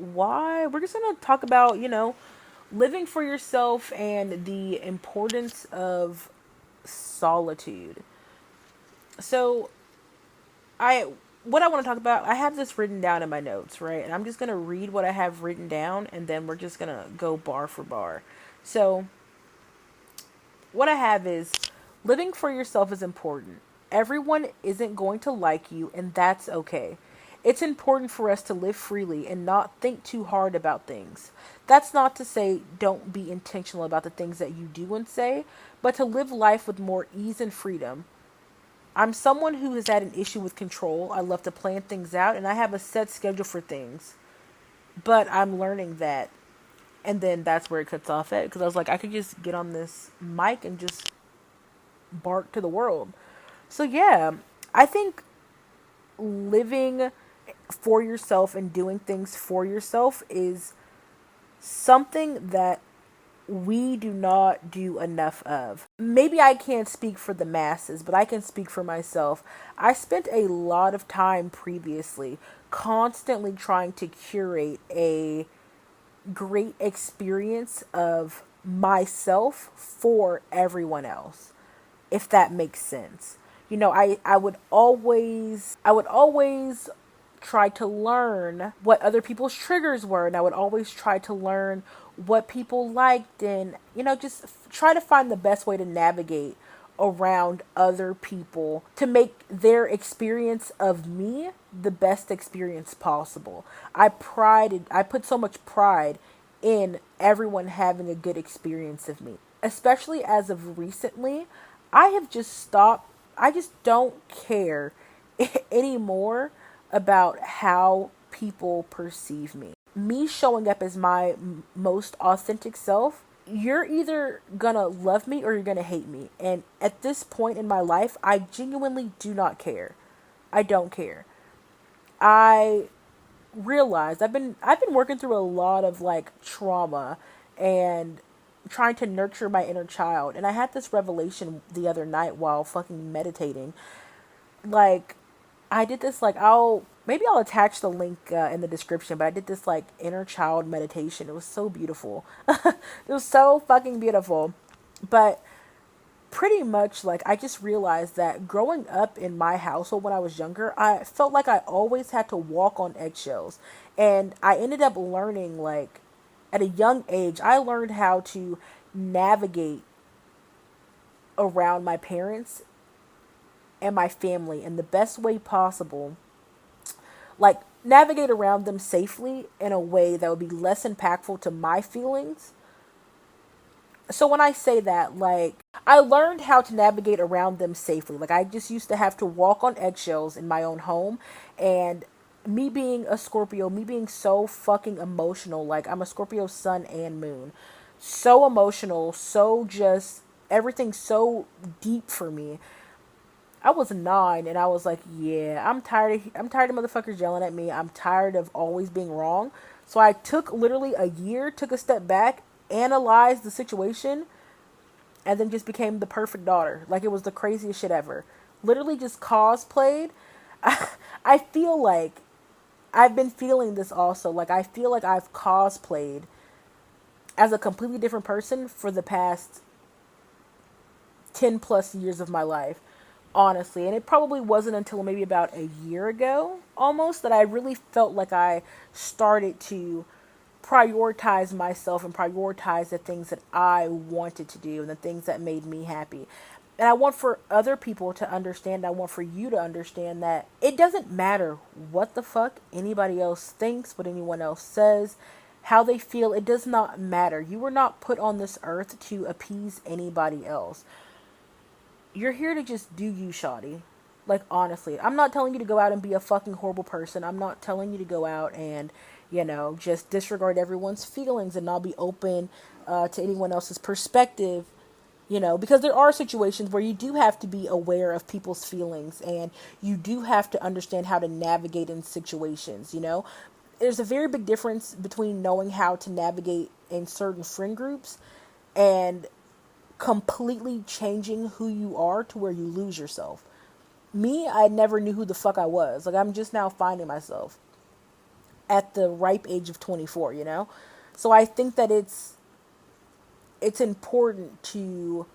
why we're just gonna talk about, living for yourself and the importance of solitude. So, I what I want to talk about, I have this written down in my notes, right? And I'm just gonna read what I have written down, and then we're just gonna go bar for bar. So, what I have is living for yourself is important. Everyone isn't going to like you, and that's okay. It's important for us to live freely and not think too hard about things. That's not to say don't be intentional about the things that you do and say, but to live life with more ease and freedom. I'm someone who has had an issue with control. I love to plan things out, and I have a set schedule for things. But I'm learning that. And then that's where it cuts off at. Because I was like, I could just get on this mic and just bark to the world. So, yeah, I think living for yourself and doing things for yourself is something that we do not do enough of. Maybe I can't speak for the masses, but I can speak for myself. I spent a lot of time previously constantly trying to curate a great experience of myself for everyone else, if that makes sense. I would always try to learn what other people's triggers were, and I would always try to learn what people liked, and just try to find the best way to navigate around other people to make their experience of me the best experience possible. I put so much pride in everyone having a good experience of me. Especially as of recently, I have just stopped. I just don't care anymore about how people perceive me. Me showing up as my most authentic self, you're either gonna love me or you're gonna hate me. And at this point in my life, I genuinely do not care. I don't care. I realized I've been working through a lot of like trauma and trying to nurture my inner child. And I had this revelation the other night while fucking meditating. Like, I did this, like, I'll attach the link in the description, but I did this like inner child meditation. It was so beautiful. It was so fucking beautiful. But pretty much, like, I just realized that growing up in my household when I was younger, I felt like I always had to walk on eggshells. And I ended up learning, like, at a young age, I learned how to navigate around my parents and my family in the best way possible. Like, navigate around them safely in a way that would be less impactful to my feelings. So when I say that, like, I learned how to navigate around them safely. Like, I just used to have to walk on eggshells in my own home. And me being a Scorpio, me being so fucking emotional, like, I'm a Scorpio sun and moon. So emotional, so just everything so deep for me. I was 9 and I was like, yeah, I'm tired of motherfuckers yelling at me. I'm tired of always being wrong. So I took literally a year, took a step back, analyzed the situation, and then just became the perfect daughter. Like, it was the craziest shit ever. Literally just cosplayed. I feel like I've been feeling this also. Like, I feel like I've cosplayed as a completely different person for the past 10 plus years of my life, honestly. And it probably wasn't until maybe about a year ago almost that I really felt like I started to prioritize myself and prioritize the things that I wanted to do and the things that made me happy. And I want for other people to understand, I want for you to understand that it doesn't matter what the fuck anybody else thinks, what anyone else says, how they feel. It does not matter. You were not put on this earth to appease anybody else. You're here to just do you, shoddy. Like, honestly, I'm not telling you to go out and be a fucking horrible person. I'm not telling you to go out and, just disregard everyone's feelings and not be open to anyone else's perspective. Because there are situations where you do have to be aware of people's feelings and you do have to understand how to navigate in situations. There's a very big difference between knowing how to navigate in certain friend groups and completely changing who you are to where you lose yourself. Me, I never knew who the fuck I was. Like, I'm just now finding myself. at the ripe age of 24, you know? So I think that it's important to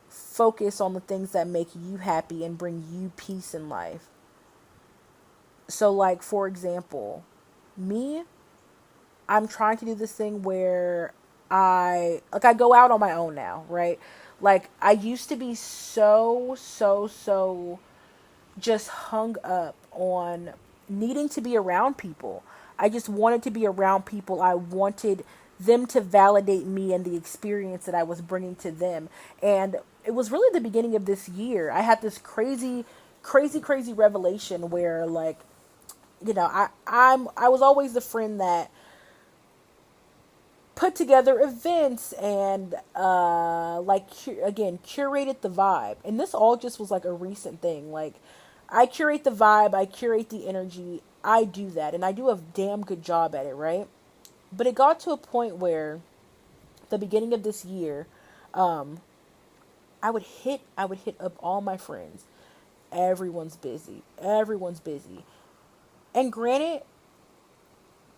focus on the things that make you happy and bring you peace in life. So like for example, me, I'm trying to do this thing where I go out on my own now, right? Like I used to be so just hung up on needing to be around people. I just wanted to be around people. I wanted them to validate me and the experience that I was bringing to them. And it was really the beginning of this year. I had this crazy revelation where like, you know, I was always the friend that put together events and again curated the vibe, and this all just was like a recent thing. Like I curate the vibe, I curate the energy, I do that, and I do a damn good job at it, right? But it got to a point where the beginning of this year, I would hit up all my friends. Everyone's busy, and granted,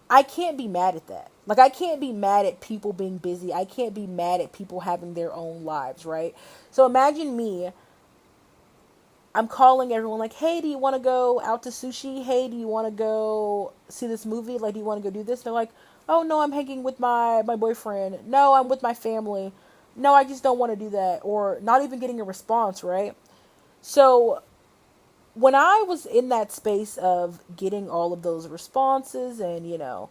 I can't be mad at that. Like, I can't be mad at people being busy. I can't be mad at people having their own lives, right? So imagine me, I'm calling everyone like, hey, do you want to go out to sushi? Hey, do you want to go see this movie? Like, do you want to go do this? They're like, oh, no, I'm hanging with my boyfriend. No, I'm with my family. No, I just don't want to do that. Or not even getting a response, right? So when I was in that space of getting all of those responses and, you know,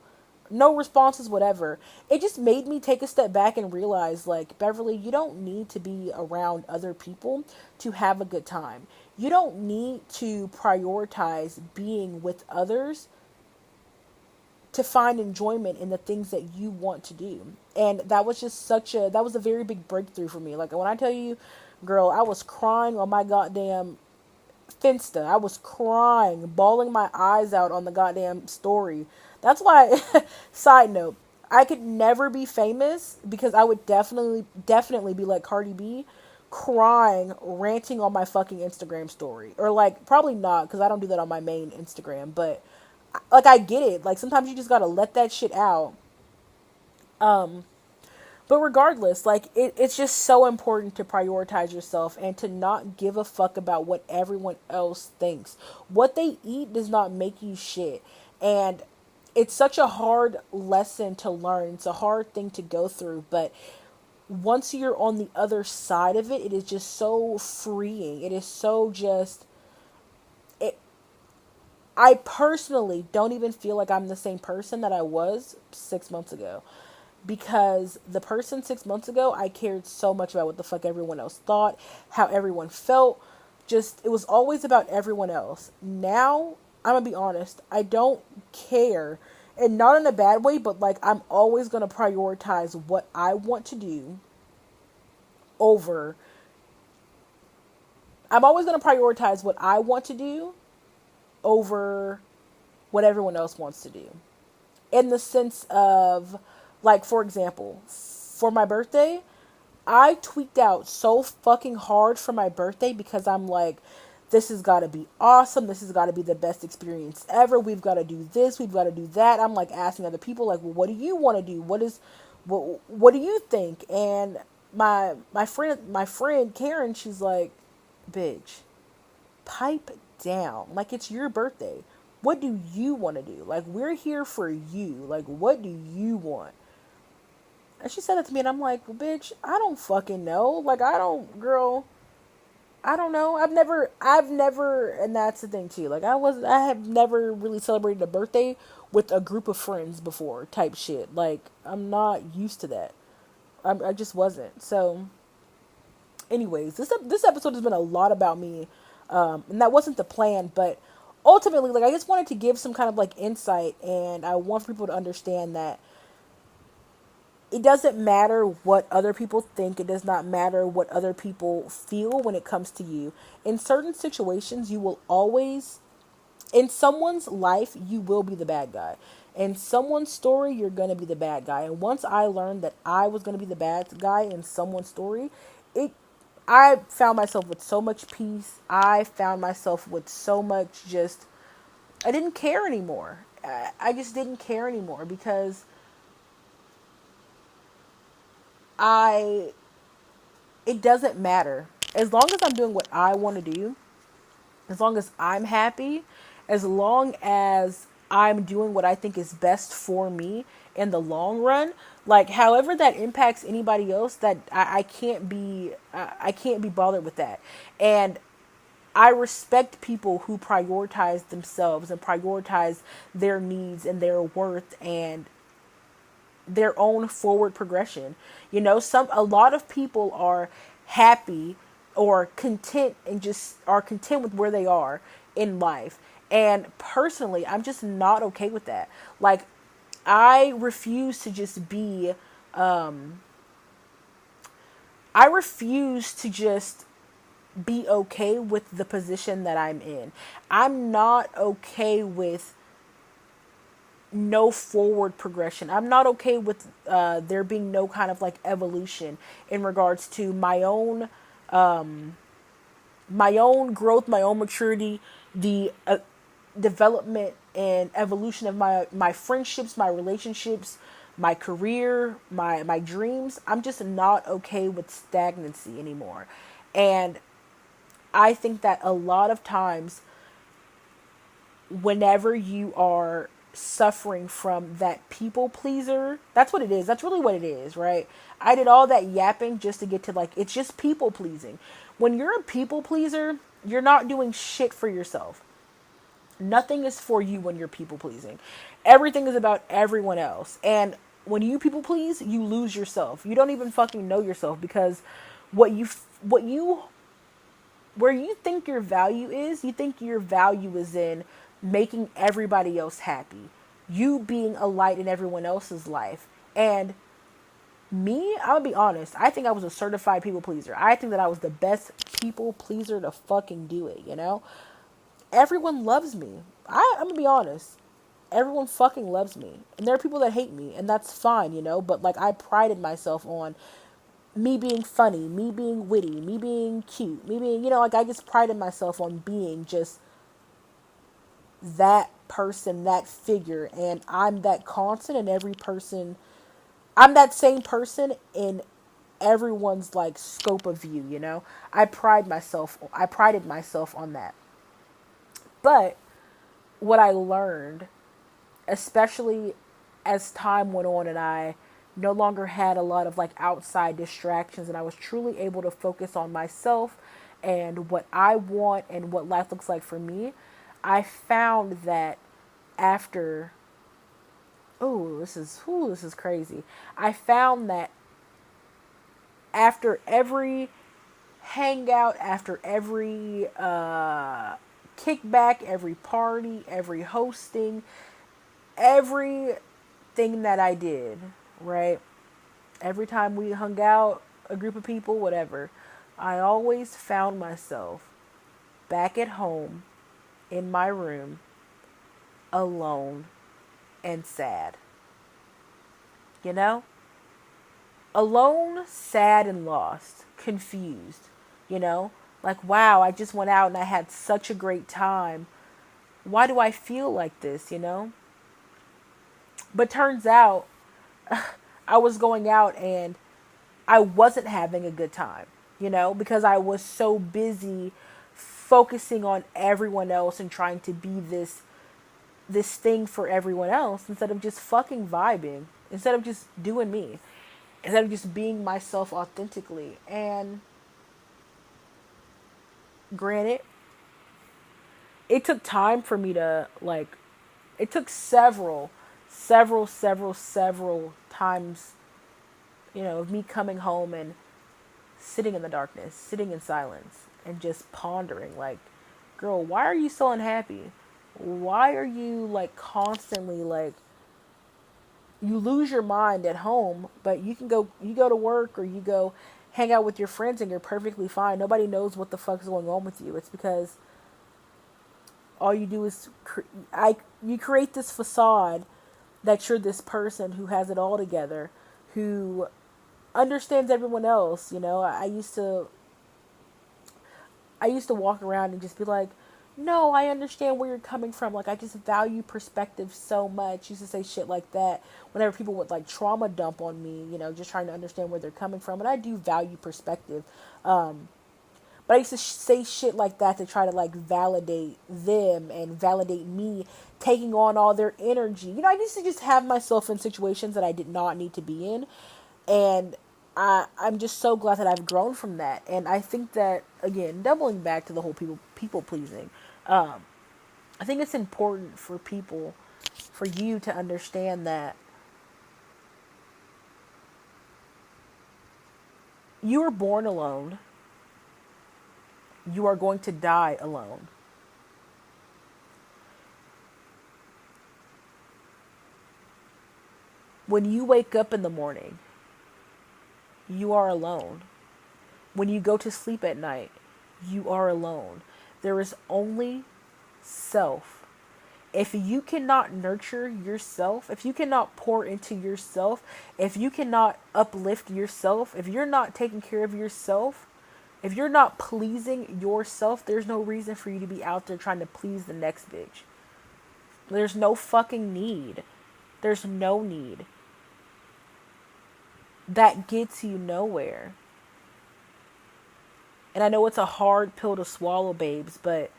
no responses, whatever, it just made me take a step back and realize, like, Beverly, you don't need to be around other people to have a good time. You don't need to prioritize being with others to find enjoyment in the things that you want to do. And that was just that was a very big breakthrough for me. Like, when I tell you, girl, I was crying on my goddamn Finsta. I was crying, bawling my eyes out on the goddamn story. That's why, side note, I could never be famous because I would definitely be like Cardi B, crying, ranting on my fucking Instagram story. Or like, probably not, because I don't do that on my main Instagram, but like, I get it. Like, sometimes you just gotta let that shit out. But regardless, like, it's just so important to prioritize yourself and to not give a fuck about what everyone else thinks. What they eat does not make you shit. And it's such a hard lesson to learn. It's a hard thing to go through. But once you're on the other side of it, it is just so freeing. It is so just... I personally don't even feel like I'm the same person that I was 6 months ago. Because the person 6 months ago, I cared so much about what the fuck everyone else thought, how everyone felt. Just, it was always about everyone else. Now, I'm gonna be honest, I don't care. And not in a bad way, but like, I'm always gonna prioritize what I want to do over. I'm always gonna prioritize what I want to do over what everyone else wants to do. In the sense of, like, for example, for my birthday, I tweaked out so fucking hard for my birthday because I'm like, this has got to be awesome. This has got to be the best experience ever. We've got to do this. We've got to do that. I'm like asking other people, like, well, what do you want to do? What do you think? And my friend Karen, she's like, bitch, pipe down. Like, it's your birthday. What do you want to do? Like, we're here for you. Like, what do you want? And she said that to me, and I'm like, well, bitch, I don't fucking know. Like, I don't know. I've never, and that's the thing too. Like, I have never really celebrated a birthday with a group of friends before, type shit. Like, I'm not used to that. I just wasn't. So, anyways, this episode has been a lot about me, and that wasn't the plan, but ultimately, like, I just wanted to give some kind of like insight, and I want people to understand that it doesn't matter what other people think. It does not matter what other people feel when it comes to you. In certain situations, you will always, in someone's life, you will be the bad guy. In someone's story, you're going to be the bad guy. And once I learned that I was going to be the bad guy in someone's story, I found myself with so much peace. I found myself with so much just I didn't care anymore. I just didn't care anymore because I it doesn't matter. As long as I'm doing what I want to do, as long as I'm happy, as long as I'm doing what I think is best for me in the long run, like however that impacts anybody else, that I can't be I can't be bothered with that. And I respect people who prioritize themselves and prioritize their needs and their worth and their own forward progression. You know, some a lot of people are happy or content and just are content with where they are in life. And personally, I'm just not okay with that. Like I refuse to just be I refuse to just be okay with the position that I'm in. I'm not okay with no forward progression. I'm not okay with there being no kind of like evolution in regards to my own growth, my own maturity, the development and evolution of my friendships, my relationships, my career, my dreams. I'm just not okay with stagnancy anymore. And I think that a lot of times whenever you are suffering from that people pleaser, that's what it is. That's really what it is, right? I did all that yapping just to get to like, it's just people pleasing. When you're a people pleaser, you're not doing shit for yourself. Nothing is for you when you're people pleasing. Everything is about everyone else. And when you people please, you lose yourself. You don't even fucking know yourself because what you where you think your value is, you think your value is in making everybody else happy. You being a light in everyone else's life. And me, I'm gonna be honest, I think I was a certified people pleaser. I think that I was the best people pleaser to fucking do it, you know? Everyone loves me. I'm gonna be honest. Everyone fucking loves me. And there are people that hate me, and that's fine, you know? But like I prided myself on me being funny, me being witty, me being cute, me being, you know, like I just prided myself on being just that person, that figure, and I'm that constant in every person. I'm that same person in everyone's like scope of view, you know? I prided myself on that. But what I learned, especially as time went on and I no longer had a lot of like outside distractions and I was truly able to focus on myself and what I want and what life looks like for me, I found that after this is crazy. I found that after every hangout, after every kickback, every party, every hosting, everything that I did, right? Every time we hung out, a group of people, whatever, I always found myself back at home in my room, alone and sad. You know? Alone, sad, and lost, confused. You know? Like, wow, I just went out and I had such a great time. Why do I feel like this, you know? But turns out I was going out and I wasn't having a good time, you know, because I was so busy focusing on everyone else and trying to be this thing for everyone else instead of just fucking vibing, instead of just doing me, instead of just being myself authentically. And granted, it took time for me to like it took several times, you know, of me coming home and sitting in the darkness, sitting in silence, and just pondering, like, girl, why are you so unhappy? Why are you, like, constantly, like, you lose your mind at home, but you go to work or you go hang out with your friends and you're perfectly fine. Nobody knows what the fuck's going on with you. It's because all you do is, you create this facade that you're this person who has it all together, who understands everyone else. You know, I used to walk around and just be like, no, I understand where you're coming from. Like, I just value perspective so much. Used to say shit like that whenever people would like trauma dump on me, just trying to understand where they're coming from. And I do value perspective. But I used to say shit like that to try to like validate them and validate me taking on all their energy. I used to just have myself in situations that I did not need to be in. And I'm just so glad that I've grown from that. And I think that, again, doubling back to the whole people pleasing, I think it's important for people, for you to understand that you were born alone. You are going to die alone. When you wake up in the morning, you are alone. When you go to sleep at night, you are alone. There is only self. If you cannot nurture yourself, if you cannot pour into yourself, if you cannot uplift yourself, if you're not taking care of yourself, if you're not pleasing yourself, there's no reason for you to be out there trying to please the next bitch. There's no fucking need. There's no need. That gets you nowhere. And I know it's a hard pill to swallow, babes, but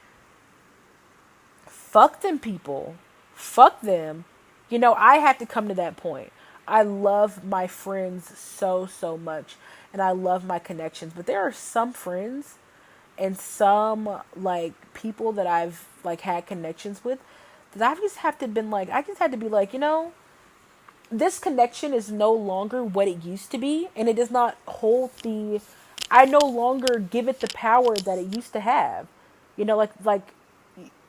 fuck them people. Fuck them. I had to come to that point. I love my friends so, so much. And I love my connections. But there are some friends and some, like, people that I've, like, had connections with that I just have to been like, I just had to be like, this connection is no longer what it used to be. And it does not hold I no longer give it the power that it used to have. Like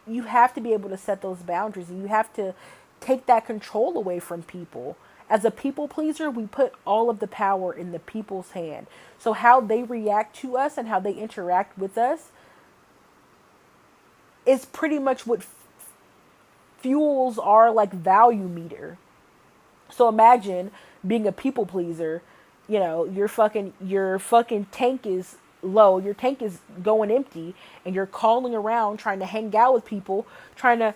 you have to be able to set those boundaries, and you have to take that control away from people. As a people pleaser, we put all of the power in the people's hand. So how they react to us and how they interact with us is pretty much what fuels our like value meter. So imagine being a people pleaser, your fucking tank is low, your tank is going empty, and you're calling around trying to hang out with people, trying to,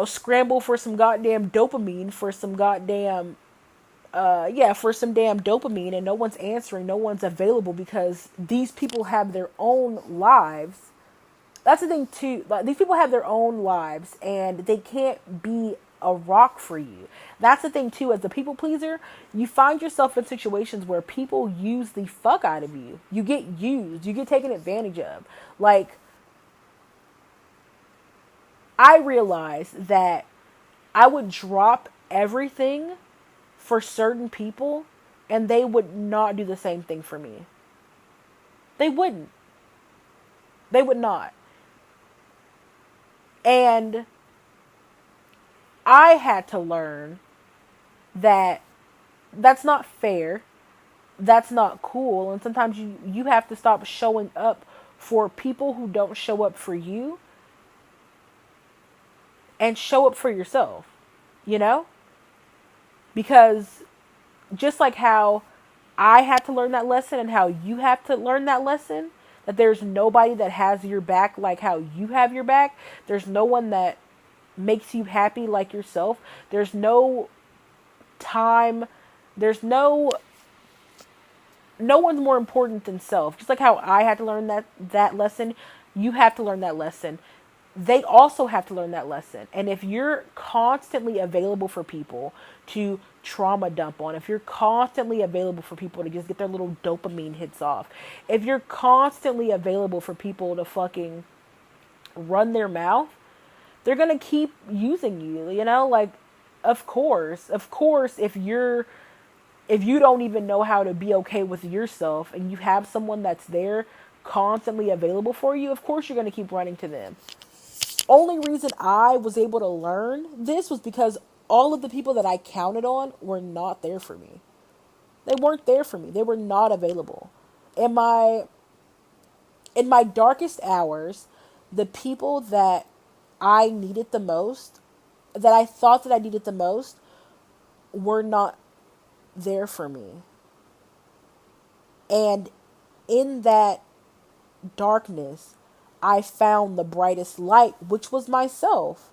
scramble for some goddamn dopamine, for some goddamn for some damn dopamine, and no one's answering, no one's available because these people have their own lives. That's the thing too. Like, these people have their own lives, and they can't be a rock for you. That's the thing too. As a people pleaser, you find yourself in situations where people use the fuck out of you. You get used. You get taken advantage of. Like, I realized that I would drop everything for certain people, and they would not do the same thing for me. They wouldn't. They would not. And I had to learn that that's not fair. That's not cool. And sometimes you have to stop showing up for people who don't show up for you and show up for yourself, you know? Because just like how I had to learn that lesson and how you have to learn that lesson, that there's nobody that has your back like how you have your back. There's no one that makes you happy like yourself. There's no time. There's no one's more important than self. Just like how I had to learn that lesson, you have to learn that lesson. They also have to learn that lesson. And if you're constantly available for people to trauma dump on, if you're constantly available for people to just get their little dopamine hits off, if you're constantly available for people to fucking run their mouth, they're going to keep using you, like, of course, if you don't even know how to be okay with yourself and you have someone that's there constantly available for you, of course you're going to keep running to them. Only reason I was able to learn this was because all of the people that I counted on were not there for me. They weren't there for me. They were not available. In my darkest hours, the people that I needed the most, that I thought that I needed the most, were not there for me. And in that darkness, I found the brightest light, which was myself.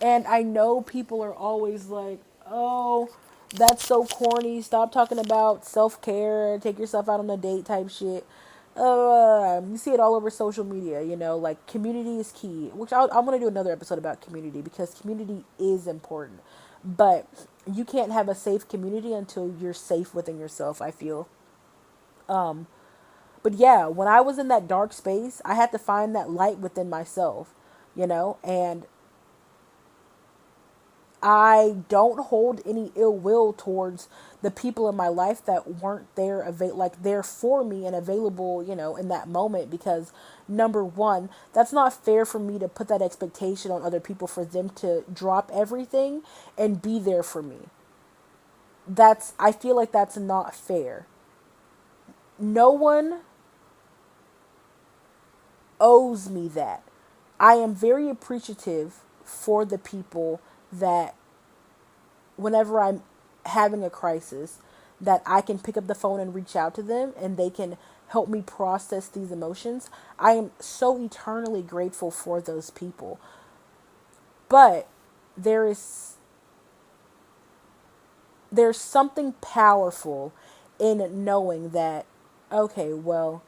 And I know people are always like, oh, that's so corny. Stop talking about self care. Take yourself out on a date type shit. You see it all over social media, like community is key, which I'm going to do another episode about community because community is important. But you can't have a safe community until you're safe within yourself, I feel. But yeah, when I was in that dark space, I had to find that light within myself, and I don't hold any ill will towards the people in my life that weren't there, like there for me and available, in that moment. Because number one, that's not fair for me to put that expectation on other people for them to drop everything and be there for me. I feel like that's not fair. No one owes me that. I am very appreciative for the people that whenever I'm having a crisis, that I can pick up the phone and reach out to them and they can help me process these emotions. I am so eternally grateful for those people. But there is there's something powerful in knowing that, okay, well,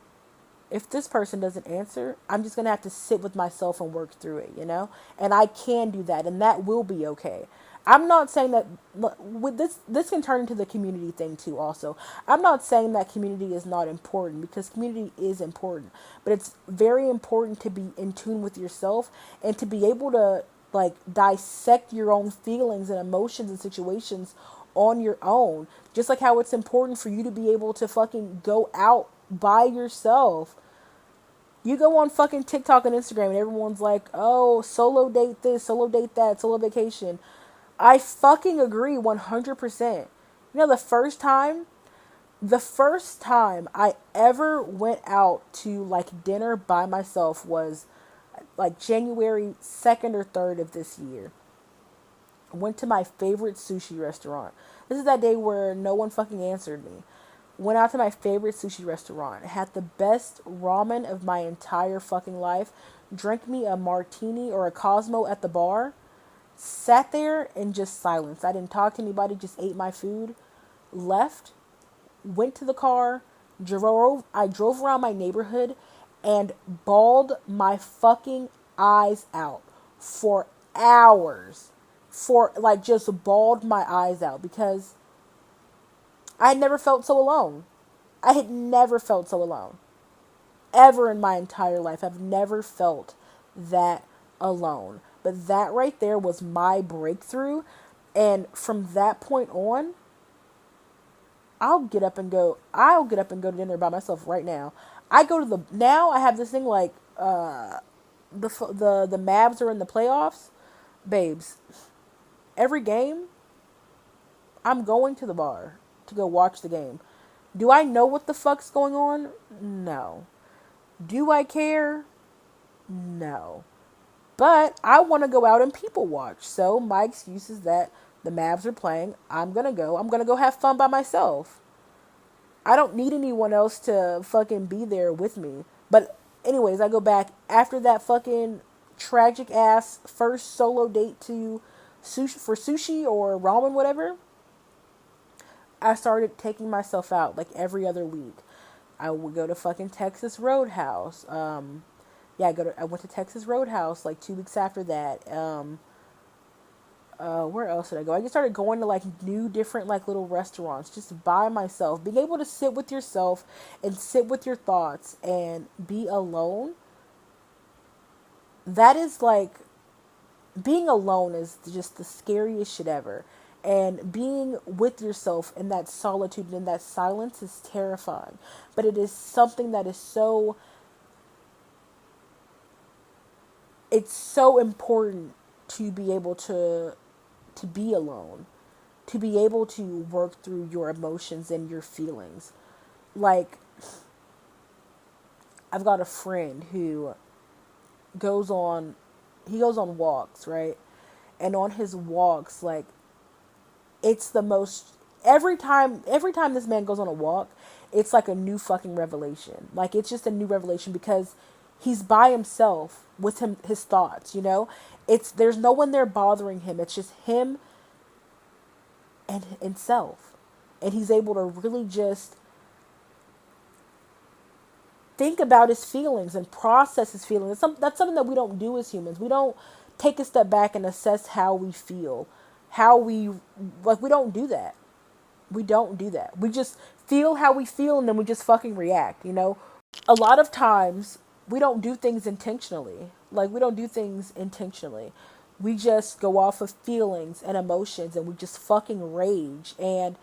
if this person doesn't answer, I'm just going to have to sit with myself and work through it. And I can do that, and that will be okay. I'm not saying that with this can turn into the community thing too also. I'm not saying that community is not important, because community is important, but it's very important to be in tune with yourself and to be able to like dissect your own feelings and emotions and situations on your own. Just like how it's important for you to be able to fucking go out by yourself. You go on fucking TikTok and Instagram and everyone's like, oh, solo date this, solo date that, solo vacation. I fucking agree 100%. The first time I ever went out to like dinner by myself was like January 2nd or 3rd of this year. I went to my favorite sushi restaurant. This is that day where no one fucking answered me. Went out to my favorite sushi restaurant. Had the best ramen of my entire fucking life. Drank me a martini or a Cosmo at the bar. Sat there in just silence. I didn't talk to anybody, just ate my food. Left. Went to the car. I drove around my neighborhood and bawled my fucking eyes out for hours. Just bawled my eyes out because I had never felt so alone. I had never felt so alone. Ever in my entire life. I've never felt that alone. But that right there was my breakthrough. And from that point on, I'll get up and go to dinner by myself right now. Now I have this thing like, the Mavs are in the playoffs. Babes, every game, I'm going to the bar to go watch the game. Do I know what the fuck's going on? No. Do I care? No. But I want to go out and people watch. So my excuse is that the Mavs are playing. I'm going to go. I'm going to go have fun by myself. I don't need anyone else to fucking be there with me. But anyways, I go back after that fucking tragic ass first solo date to sushi or ramen, whatever. I started taking myself out like every other week. I would go to fucking Texas Roadhouse. I went to Texas Roadhouse like 2 weeks after that. Where else did I go? I just started going to like new different like little restaurants just by myself. Being able to sit with yourself and sit with your thoughts and be alone. That is like, being alone is just the scariest shit ever. And being with yourself in that solitude and in that silence is terrifying. But it is something that is it's so important to be able to be alone. To be able to work through your emotions and your feelings. Like, I've got a friend who goes on walks, right? And on his walks, like, it's the most, every time this man goes on a walk, it's like a new fucking revelation. Like, it's just a new revelation because He's by himself with his thoughts, you know? There's no one there bothering him. It's just him and himself. And he's able to really just think about his feelings and process his feelings. That's something that we don't do as humans. We don't take a step back and assess how we feel. We don't do that. We don't do that. We just feel how we feel and then we just fucking react, you know? A lot of times we don't do things intentionally. Like, we don't do things intentionally. We just go off of feelings and emotions and we just fucking rage. And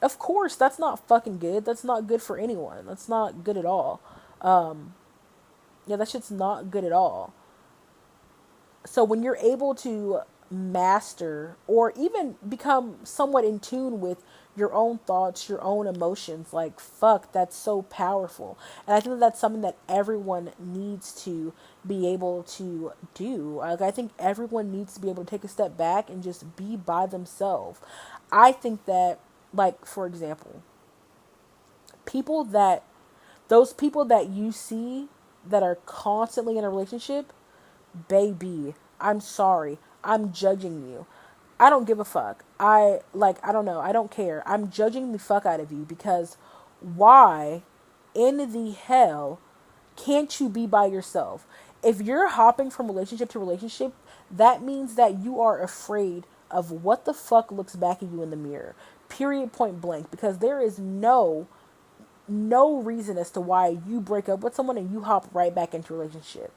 of course, that's not fucking good. That's not good for anyone. That's not good at all. Yeah, that shit's not good at all. So when you're able to master or even become somewhat in tune with your own thoughts, your own emotions, like, fuck, that's so powerful. And I think that's something that everyone needs to be able to do. Like, I think everyone needs to be able to take a step back and just be by themselves. I think that, like, for example, people that those people that you see that are constantly in a relationship, baby, I'm sorry. I'm judging you. I don't give a fuck. I don't know. I don't care. I'm judging the fuck out of you because why in the hell can't you be by yourself? If you're hopping from relationship to relationship, that means that you are afraid of what the fuck looks back at you in the mirror. Period, point blank. Because there is no reason as to why you break up with someone and you hop right back into a relationship.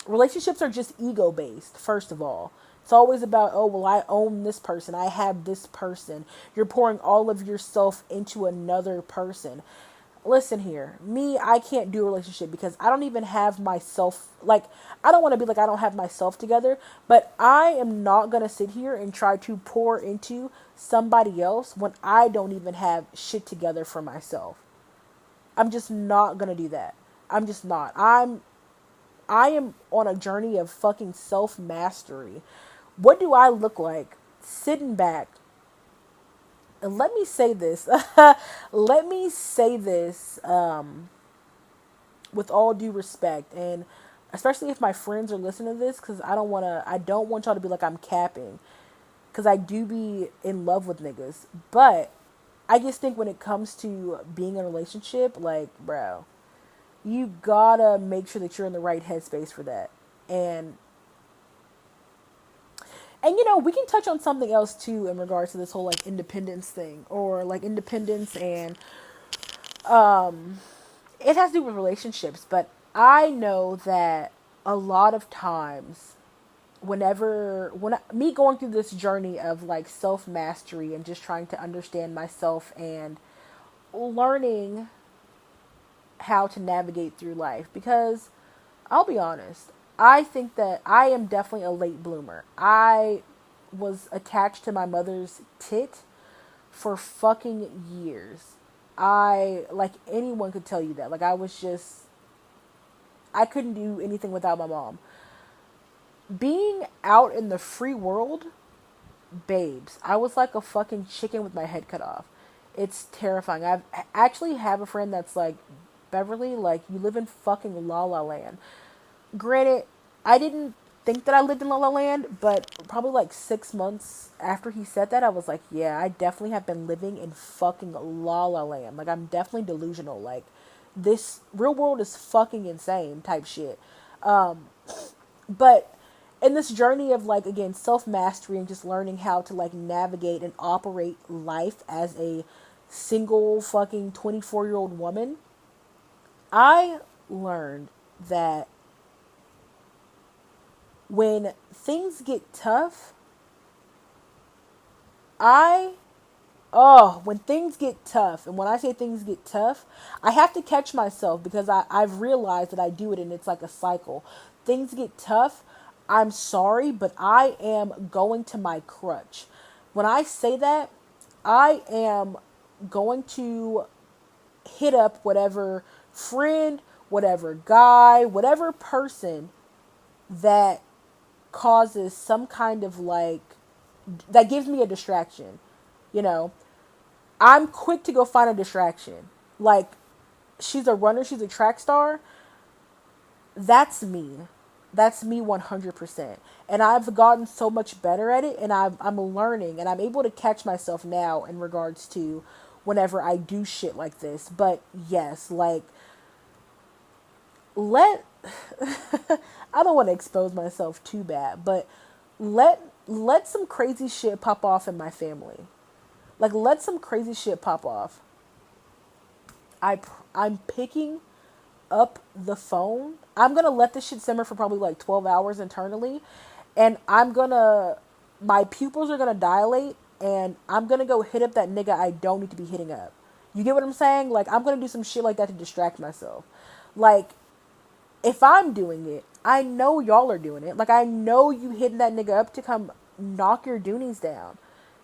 Relationships are just ego based, first of all. It's always about, oh, well, I own this person. I have this person. You're pouring all of yourself into another person. Listen here. Me, I can't do a relationship because I don't even have myself. Like, I don't want to be like, I don't have myself together. But I am not going to sit here and try to pour into somebody else when I don't even have shit together for myself. I'm just not going to do that. I'm just not. I am on a journey of fucking self-mastery. What do I look like sitting back? And let me say this. Let me say this with all due respect. And especially if my friends are listening to this, because I don't want y'all to be like I'm capping. Because I do be in love with niggas. But I just think when it comes to being in a relationship, like, bro, you gotta make sure that you're in the right headspace for that. And you know, we can touch on something else too in regards to this whole like independence thing or like independence and it has to do with relationships, but I know that a lot of times me going through this journey of like self-mastery and just trying to understand myself and learning how to navigate through life, because I'll be honest, I think that I am definitely a late bloomer. I was attached to my mother's tit for fucking years. Like, anyone could tell you that. Like, I couldn't do anything without my mom. Being out in the free world, babes, I was like a fucking chicken with my head cut off. It's terrifying. I actually have a friend that's like, Beverly, like, you live in fucking La La Land. Granted, I didn't think that I lived in La La Land, but probably like 6 months after he said that, I was like, yeah, I definitely have been living in fucking La La Land. Like, I'm definitely delusional. Like, this real world is fucking insane type shit. But in this journey of like, again, self-mastery and just learning how to like navigate and operate life as a single fucking 24-year-old woman, I learned that when things get tough, when things get tough, and when I say things get tough, I have to catch myself because I've realized that I do it and it's like a cycle. Things get tough, I'm sorry, but I am going to my crutch. When I say that, I am going to hit up whatever friend, whatever guy, whatever person that causes some kind of like, that gives me a distraction. You know, I'm quick to go find a distraction. Like, she's a runner, she's a track star. That's me. That's me 100%. And I've gotten so much better at it, and I'm learning, and I'm able to catch myself now in regards to whenever I do shit like this. But yes, like, let I don't want to expose myself too bad, but let let some crazy shit pop off in my family. Like, let some crazy shit pop off. I'm picking up the phone. I'm gonna let this shit simmer for probably like 12 hours internally, and my pupils are gonna dilate, and I'm gonna go hit up that nigga I don't need to be hitting up. You get what I'm saying? Like, I'm gonna do some shit like that to distract myself. Like, if I'm doing it, I know y'all are doing it. Like, I know you hitting that nigga up to come knock your doonies down.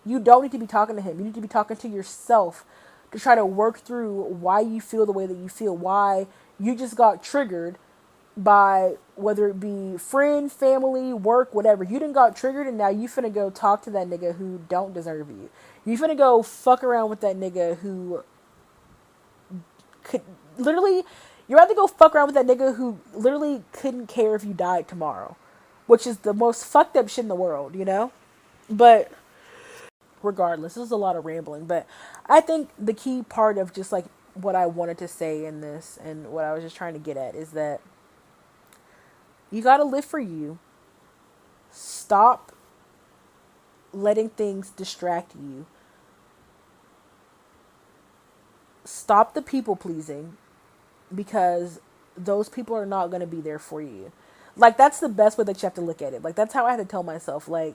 You don't need to be talking to him. You need to be talking to yourself to try to work through why you feel the way that you feel, why you just got triggered by whether it be friend, family, work, whatever. You done got triggered, and now you finna go talk to that nigga who don't deserve you. You finna go fuck around with that nigga who could literally, you're about to go fuck around with that nigga who literally couldn't care if you died tomorrow, which is the most fucked up shit in the world, you know? But regardless, this is a lot of rambling, but I think the key part of just like what I wanted to say in this and what I was just trying to get at is that you got to live for you. Stop letting things distract you. Stop the people pleasing, because those people are not going to be there for you. Like, that's the best way that you have to look at it. Like, that's how I had to tell myself, like,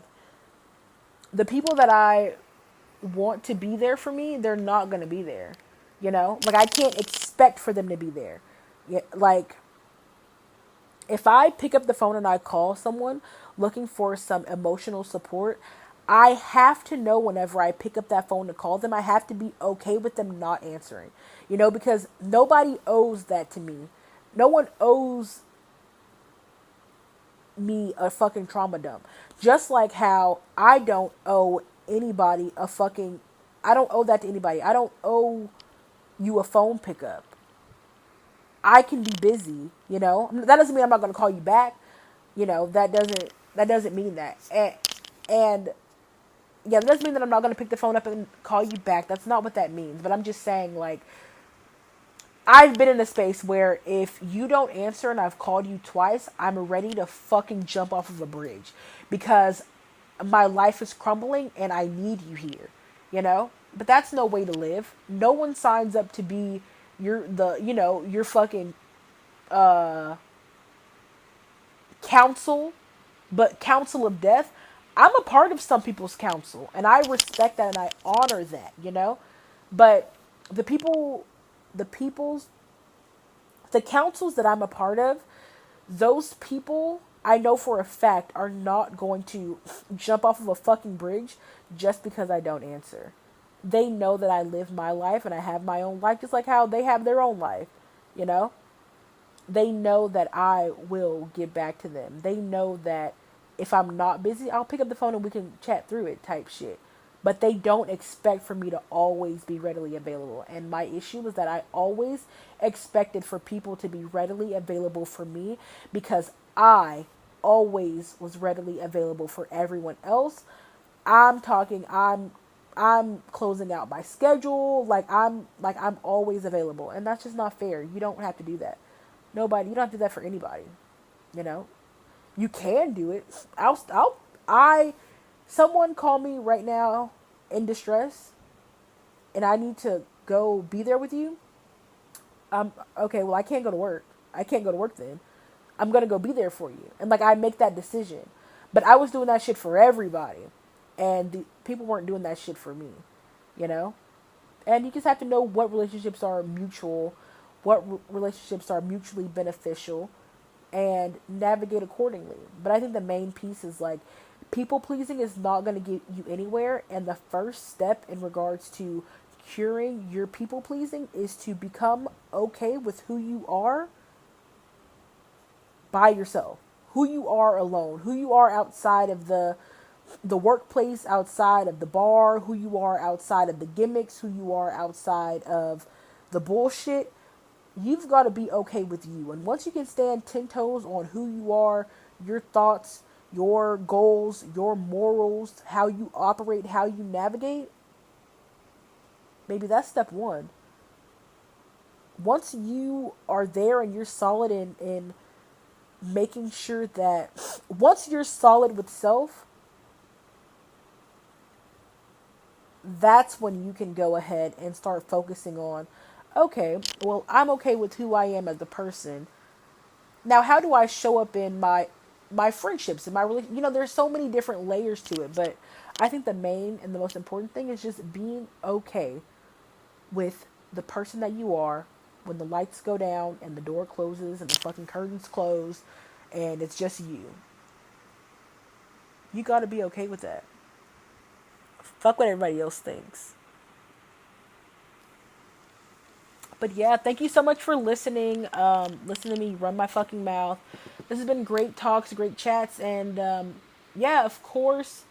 the people that I want to be there for me, they're not going to be there. You know? Like, I can't expect for them to be there. Yeah, like, if I pick up the phone and I call someone looking for some emotional support, I have to know whenever I pick up that phone to call them, I have to be okay with them not answering. You know, because nobody owes that to me. No one owes me a fucking trauma dump. Just like how I don't owe anybody a fucking, I don't owe that to anybody. I don't owe you a phone pickup. I can be busy, you know. That doesn't mean I'm not going to call you back. You know, that doesn't mean that. And yeah, that doesn't mean that I'm not going to pick the phone up and call you back. That's not what that means. But I'm just saying, like, I've been in a space where if you don't answer and I've called you twice, I'm ready to fucking jump off of a bridge because my life is crumbling and I need you here, you know? But that's no way to live. No one signs up to be your fucking counsel, but counsel of death. I'm a part of some people's counsel and I respect that and I honor that, you know? But the people, the people's, the councils that I'm a part of, those people I know for a fact are not going to jump off of a fucking bridge just because I don't answer. They know that I live my life and I have my own life just like how they have their own life, you know? They know that I will get back to them. They know that if I'm not busy, I'll pick up the phone and we can chat through it type shit. But they don't expect for me to always be readily available. And my issue is that I always expected for people to be readily available for me because I always was readily available for everyone else. I'm closing out my schedule. I'm always available. And that's just not fair. You don't have to do that. You don't have to do that for anybody. You know? You can do it. Someone call me right now in distress and I need to go be there with you. Okay, well, I can't go to work. I can't go to work then. I'm going to go be there for you. And like, I make that decision. But I was doing that shit for everybody. And the people weren't doing that shit for me. You know? And you just have to know what relationships are mutual, relationships are mutually beneficial, and navigate accordingly. But I think the main piece is like, people pleasing is not going to get you anywhere. And the first step in regards to curing your people pleasing is to become okay with who you are by yourself, who you are alone, who you are outside of the workplace, outside of the bar, who you are outside of the gimmicks, who you are outside of the bullshit. You've got to be okay with you. And once you can stand 10 toes on who you are, your thoughts, your goals, your morals, how you operate, how you navigate, maybe that's step one. Once you are there and you're solid in making sure that, once you're solid with self, that's when you can go ahead and start focusing on, okay, well, I'm okay with who I am as a person. Now, how do I show up in my friendships and my relation? There's so many different layers to it, but I think the main and the most important thing is just being okay with the person that you are when the lights go down and the door closes and the fucking curtains close and it's just you. You got to be okay with that. Fuck what everybody else thinks. But yeah, thank you so much for listening. Listen to me run my fucking mouth. This has been great talks, great chats, and yeah, of course,